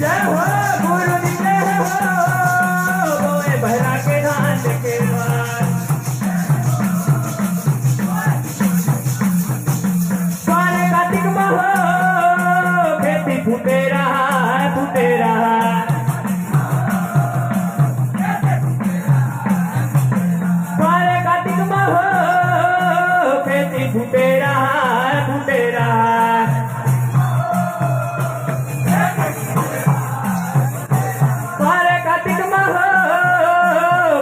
जय हो गुरु निकले हो बोए भरा के धान के द्वार। सारे कार्तिक माह खेती फूटे रहा फूटे रहा। सारे कार्तिक माह खेती फूटे रहा फूटे रहा। सारे कार्तिक माह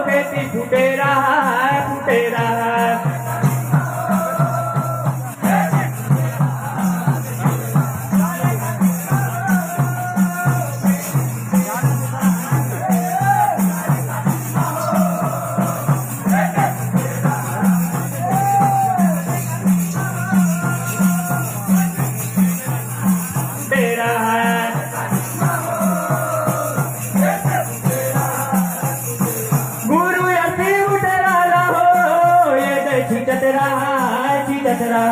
खेती फूटे रहा फूटे रहा। चीटत रहा चीटत रहा।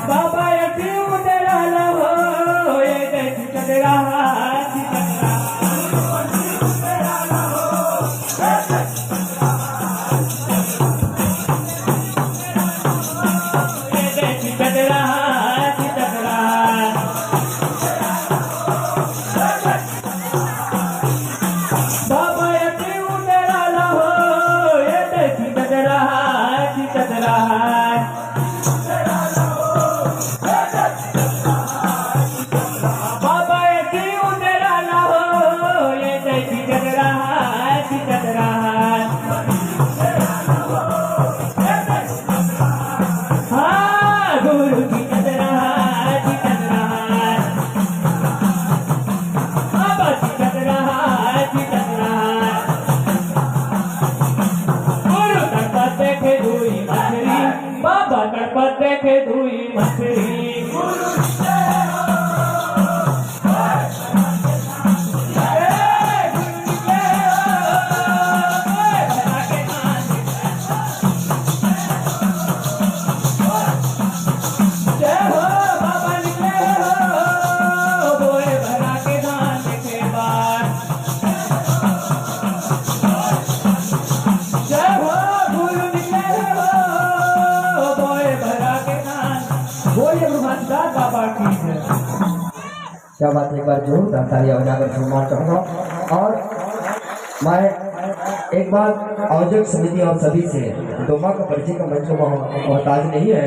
बाबा यती उठे रहा हो ये चीटत रहा चीटत रहा। बाबा यती उठे रहा हो ये चीटत रहा चीटत रहा। बाबा यती उठे रहा हो ये चीटत रहा चीटत रहा। हाँ गुरु चीटत रहा चीटत रहा। बाबा चीटत रहा चीटत रहा। गुरु गणपत देखे धुई मछली बाबा गणपत देखे धुई मछली। क्या बात एक बार जो तालियां बजाकर सम्मान चाहूंगा। और मैं एक बार आयोजक समिति और सभी से डोमा का परिचय का मंच को मोहताज नहीं है।